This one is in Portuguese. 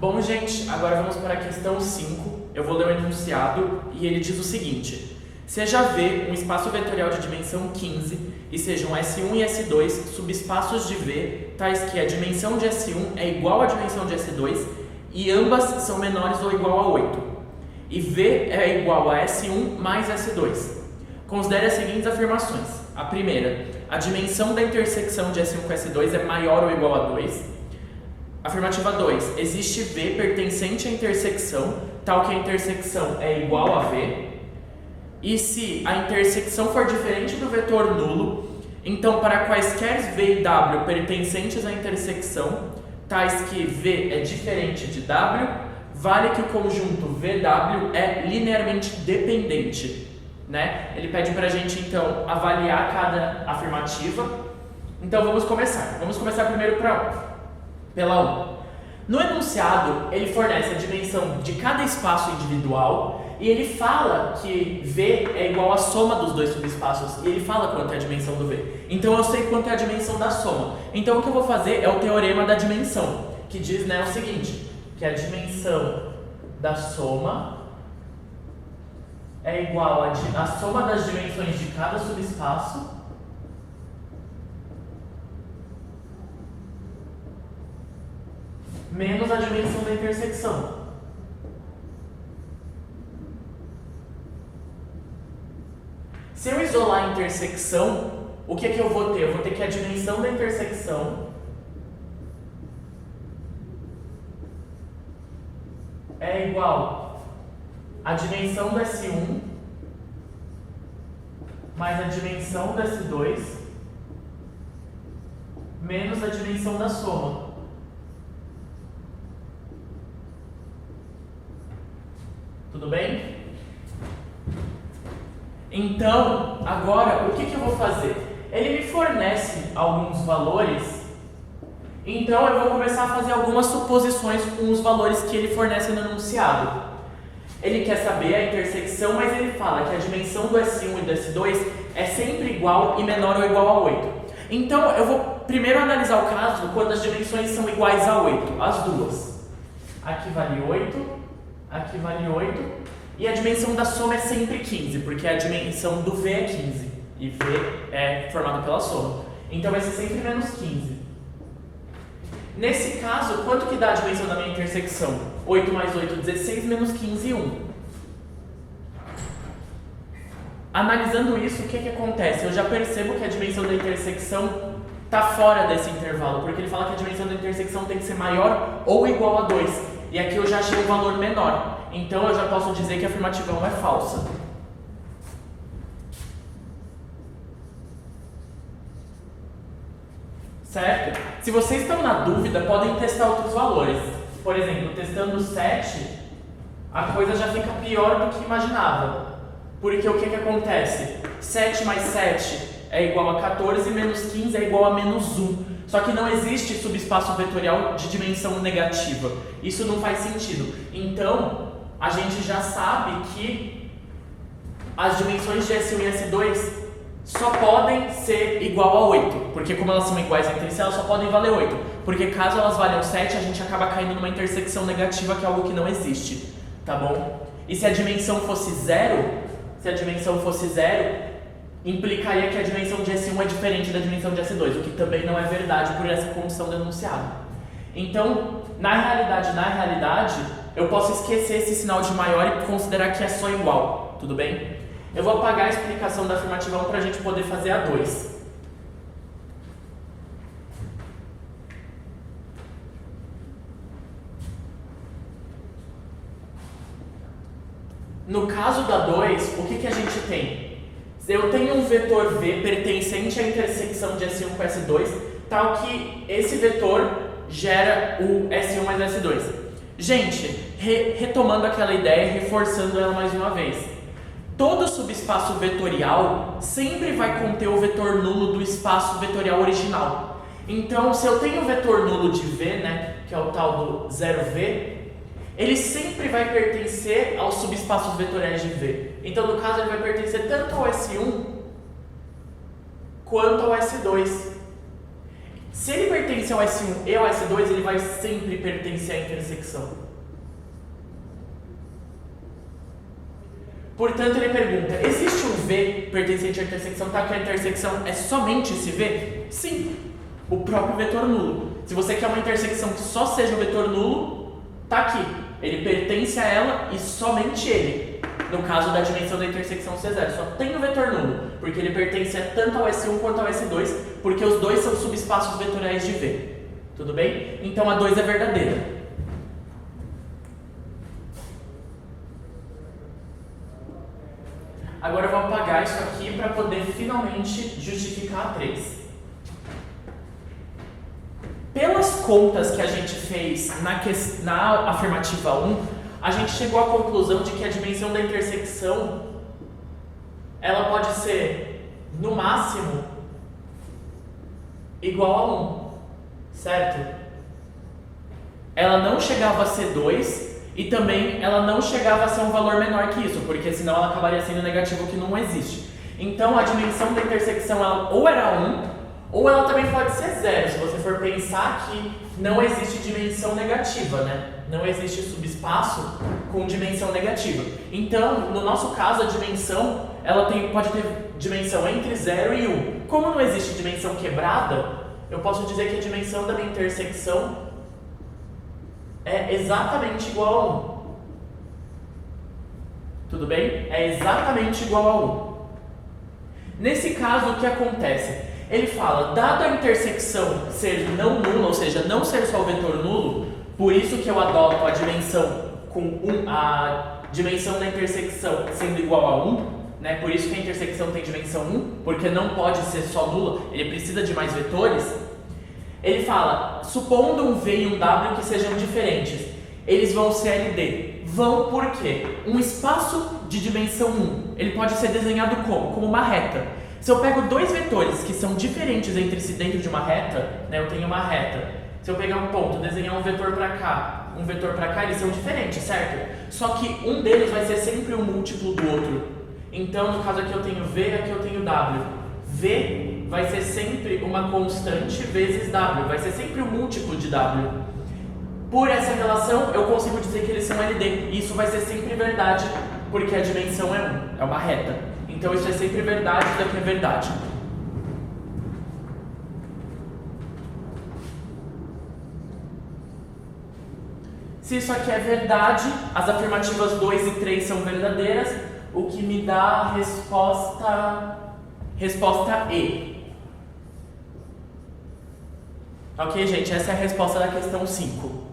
Bom, gente, agora vamos para a questão 5. Eu vou ler o enunciado e ele diz o seguinte: seja V um espaço vetorial de dimensão 15 e sejam S1 e S2 subespaços de V, tais que a dimensão de S1 é igual à dimensão de S2 e ambas são menores ou igual a 8. E V é igual a S1 mais S2. Considere as seguintes afirmações. A primeira: a dimensão da intersecção de S1 com S2 é maior ou igual a 2. Afirmativa 2. Existe V pertencente à intersecção, tal que a intersecção é igual a V. E se a intersecção for diferente do vetor nulo, então para quaisquer V e W pertencentes à intersecção, tais que V é diferente de W, vale que o conjunto VW é linearmente dependente. Né? Ele pede para a gente, então, avaliar cada afirmativa. Então, vamos começar. Vamos começar primeiro pela 1. No enunciado, ele fornece a dimensão de cada espaço individual e ele fala que V é igual à soma dos dois subespaços e ele fala quanto é a dimensão do V. Então, eu sei quanto é a dimensão da soma. Então, o que eu vou fazer é o teorema da dimensão, que diz, né, o seguinte, que a dimensão da soma é igual a soma das dimensões de cada subespaço menos a dimensão da intersecção. Se eu isolar a intersecção, o que é que eu vou ter? Eu vou ter que a dimensão da intersecção é igual a dimensão do S1 mais a dimensão do S2 menos a dimensão da soma. Tudo bem? Então, agora, o que eu vou fazer? Ele me fornece alguns valores, então eu vou começar a fazer algumas suposições com os valores que ele fornece no enunciado. Ele quer saber a intersecção, mas ele fala que a dimensão do S1 e do S2 é sempre igual e menor ou igual a 8. Então, eu vou primeiro analisar o caso quando as dimensões são iguais a 8, as duas. Aqui vale 8, aqui vale 8, e a dimensão da soma é sempre 15, porque a dimensão do V é 15, e V é formado pela soma. Então, vai ser sempre menos 15. Nesse caso, quanto que dá a dimensão da minha intersecção? 8 mais 8, 16, menos 15, 1. Analisando isso, o que acontece? Eu já percebo que a dimensão da intersecção está fora desse intervalo, porque ele fala que a dimensão da intersecção tem que ser maior ou igual a 2. E aqui eu já achei um valor menor. Então, eu já posso dizer que a afirmativa 1 é falsa. Certo? Se vocês estão na dúvida, podem testar outros valores. Por exemplo, testando 7, a coisa já fica pior do que imaginava. Porque o que acontece? 7 mais 7 é igual a 14 e menos 15 é igual a menos 1. Só que não existe subespaço vetorial de dimensão negativa. Isso não faz sentido. Então, a gente já sabe que as dimensões de S1 e S2 só podem ser igual a 8, porque como elas são iguais entre si, elas só podem valer 8, porque caso elas valham 7, a gente acaba caindo numa intersecção negativa, que é algo que não existe, tá bom? E se a dimensão fosse zero, implicaria que a dimensão de S1 é diferente da dimensão de S2, o que também não é verdade por essa condição do enunciado. Então, na realidade, eu posso esquecer esse sinal de maior e considerar que é só igual, tudo bem? Eu vou apagar a explicação da afirmativa 1 para a gente poder fazer a 2. No caso da 2, o que a gente tem? Eu tenho um vetor V pertencente à intersecção de S1 com S2, tal que esse vetor gera o S1 mais S2. Gente, retomando aquela ideia e reforçando ela mais uma vez. Todo subespaço vetorial sempre vai conter o vetor nulo do espaço vetorial original. Então, se eu tenho o vetor nulo de V, né, que é o tal do 0V, ele sempre vai pertencer aos subespaços vetoriais de V. Então, no caso, ele vai pertencer tanto ao S1 quanto ao S2. Se ele pertence ao S1 e ao S2, ele vai sempre pertencer à intersecção. Portanto, ele pergunta, existe um V pertencente à intersecção, tá? Que a intersecção é somente esse V? Sim, o próprio vetor nulo. Se você quer uma intersecção que só seja o vetor nulo, tá aqui. Ele pertence a ela e somente ele. No caso da dimensão da intersecção C0, só tem o vetor nulo, porque ele pertence tanto ao S1 quanto ao S2, porque os dois são subespaços vetoriais de V. Tudo bem? Então a 2 é verdadeira. Agora eu vou apagar isso aqui para poder finalmente justificar a 3. Pelas contas que a gente fez na afirmativa 1, a gente chegou à conclusão de que a dimensão da intersecção ela pode ser, no máximo, igual a 1, certo? Ela não chegava a ser 2 e também ela não chegava a ser um valor menor que isso, porque senão ela acabaria sendo negativo, que não existe. Então a dimensão da intersecção ela ou era 1 ou ela também pode ser 0, se você for pensar que não existe dimensão negativa, né? Não existe subespaço com dimensão negativa. Então, no nosso caso, a dimensão ela pode ter dimensão entre 0 e 1. Como não existe dimensão quebrada, eu posso dizer que a dimensão da minha intersecção é exatamente igual a 1. Tudo bem? É exatamente igual a 1. Nesse caso, o que acontece? Ele fala, dado a intersecção ser não nula, ou seja, não ser só o vetor nulo, por isso que eu adoto a dimensão a dimensão da intersecção sendo igual a 1, né? Por isso que a intersecção tem dimensão 1, porque não pode ser só nula, ele precisa de mais vetores. Ele fala, supondo um V e um W que sejam diferentes, eles vão ser LD. Vão por quê? Um espaço de dimensão 1, ele pode ser desenhado como? Como uma reta. Se eu pego dois vetores que são diferentes entre si dentro de uma reta, né, eu tenho uma reta. Se eu pegar um ponto, desenhar um vetor para cá, um vetor para cá, eles são diferentes, certo? Só que um deles vai ser sempre um múltiplo do outro. Então, no caso aqui eu tenho V, aqui eu tenho W. V vai ser sempre uma constante vezes W, vai ser sempre um múltiplo de W. Por essa relação, eu consigo dizer que eles são LD. E isso vai ser sempre verdade, porque a dimensão é 1, é uma reta. Então isso é sempre verdade, isso aqui é verdade. Se isso aqui é verdade, as afirmativas 2 e 3 são verdadeiras, o que me dá a resposta E. Ok, gente? Essa é a resposta da questão 5.